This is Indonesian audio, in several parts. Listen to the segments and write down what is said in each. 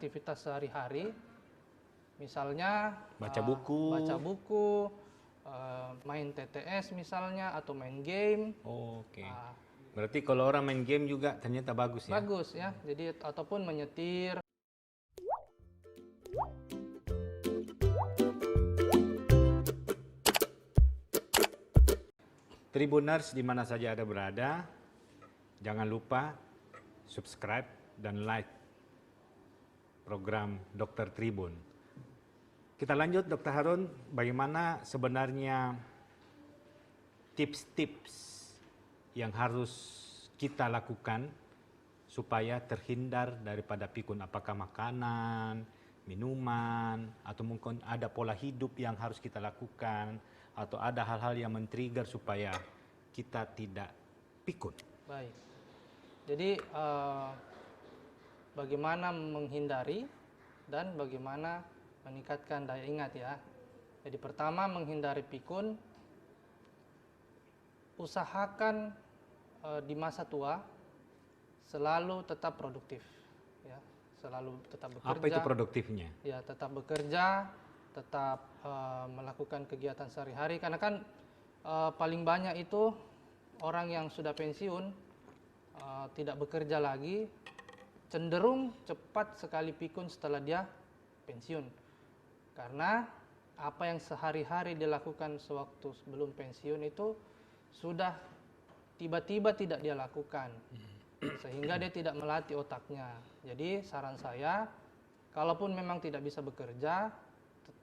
aktivitas sehari-hari, misalnya baca buku, main TTS misalnya, atau main game. Oke. Berarti kalau orang main game juga ternyata bagus ya? Bagus ya, jadi ataupun menyetir. Tribuners di mana saja Anda berada, jangan lupa subscribe dan like program Dr. Tribun. Kita lanjut, Dr. Harun, bagaimana sebenarnya tips-tips yang harus kita lakukan supaya terhindar daripada pikun, apakah makanan, minuman, atau mungkin ada pola hidup yang harus kita lakukan, atau ada hal-hal yang men-trigger supaya kita tidak pikun. Baik, jadi bagaimana menghindari dan bagaimana meningkatkan daya ingat ya. Jadi pertama, menghindari pikun, usahakan di masa tua selalu tetap produktif ya, selalu tetap bekerja. Apa itu produktifnya? Ya, tetap bekerja, tetap melakukan kegiatan sehari-hari, karena kan paling banyak itu orang yang sudah pensiun, tidak bekerja lagi, cenderung cepat sekali pikun setelah dia pensiun, karena apa yang sehari-hari dilakukan sewaktu sebelum pensiun itu sudah tiba-tiba tidak dia lakukan, sehingga dia tidak melatih otaknya. Jadi saran saya, kalaupun memang tidak bisa bekerja,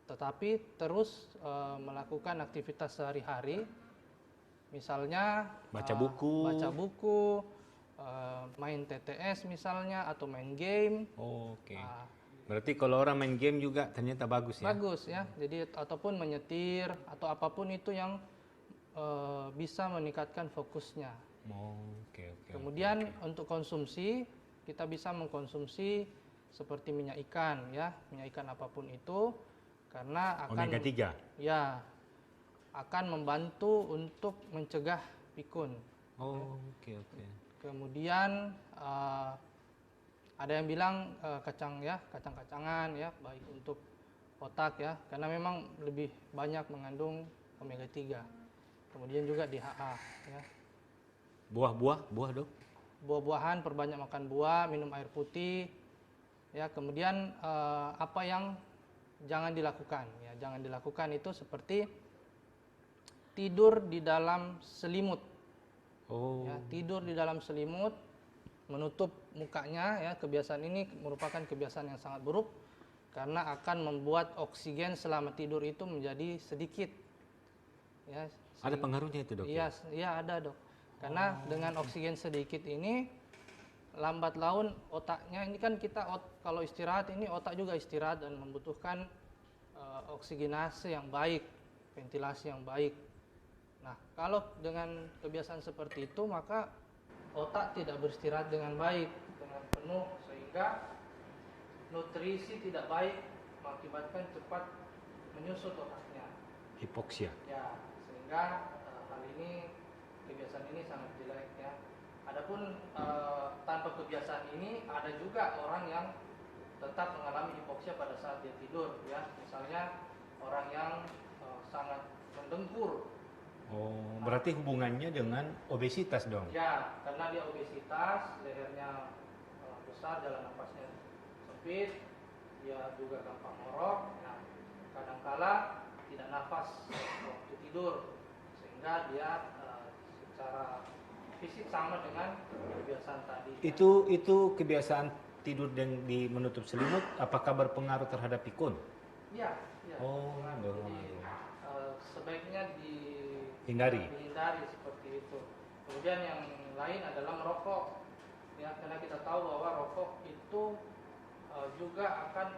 tetapi terus melakukan aktivitas sehari-hari, misalnya baca buku, main TTS misalnya, atau main game. Oke. Berarti kalau orang main game juga ternyata bagus ya? Bagus ya. Jadi ataupun menyetir atau apapun itu yang bisa meningkatkan fokusnya. Oke. Kemudian untuk konsumsi, kita bisa mengkonsumsi seperti minyak ikan ya, minyak ikan apapun itu, karena akan omega 3. Ya, akan membantu untuk mencegah pikun. Oke. Kemudian ada yang bilang kacang-kacangan ya, baik untuk otak ya, karena memang lebih banyak mengandung omega 3. Kemudian juga DHA ya. Buah dok? Buah-buahan, perbanyak makan buah, minum air putih ya. Kemudian apa yang jangan dilakukan ya, jangan dilakukan itu seperti tidur di dalam selimut. Ya, tidur di dalam selimut, menutup mukanya ya. Kebiasaan ini merupakan kebiasaan yang sangat buruk, karena akan membuat oksigen selama tidur itu menjadi sedikit ya. Ada pengaruhnya itu dok? Iya ada dok, karena dengan oksigen sedikit ini, lambat laun otaknya ini kan kalau istirahat ini, otak juga istirahat dan membutuhkan oksigenasi yang baik, ventilasi yang baik. Nah, kalau dengan kebiasaan seperti itu, maka otak tidak beristirahat dengan baik, dengan penuh, sehingga nutrisi tidak baik mengakibatkan cepat menyusut otaknya. Hipoksia. Ya, sehingga hal ini, kebiasaan ini sangat jelek ya. Adapun tanpa kebiasaan ini, ada juga orang yang tetap mengalami hipoksia pada saat dia tidur ya. Misalnya orang yang sangat mendengkur. Berarti hubungannya dengan obesitas dong? Ya, karena dia obesitas, lehernya besar, jalan nafasnya sempit, dia juga gampang ngorok. Nah, kadangkala tidak nafas waktu tidur, sehingga dia secara fisik sama dengan kebiasaan tadi. Itu kebiasaan tidur di menutup selimut, apakah berpengaruh terhadap pikun? Iya. Jadi sebaiknya dihindari seperti itu. Kemudian yang lain adalah merokok ya, karena kita tahu bahwa rokok itu juga akan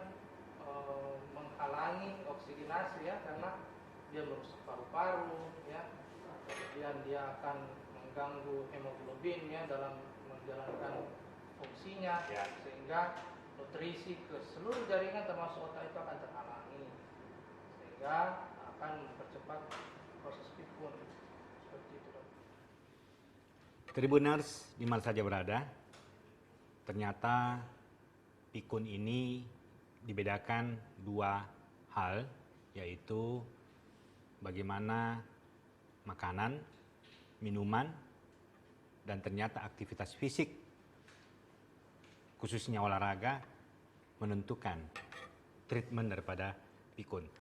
menghalangi oksigenasi ya, karena dia merusak paru-paru ya. Kemudian dia akan mengganggu hemoglobin ya dalam menjalankan fungsinya ya, sehingga nutrisi ke seluruh jaringan termasuk otak itu akan terhalangi, sehingga akan mempercepat proses pikun. Seperti itu dok. Tribuners di mana saja berada, ternyata pikun ini dibedakan dua hal, yaitu bagaimana makanan, minuman, dan ternyata aktivitas fisik, khususnya olahraga, menentukan treatment daripada pikun.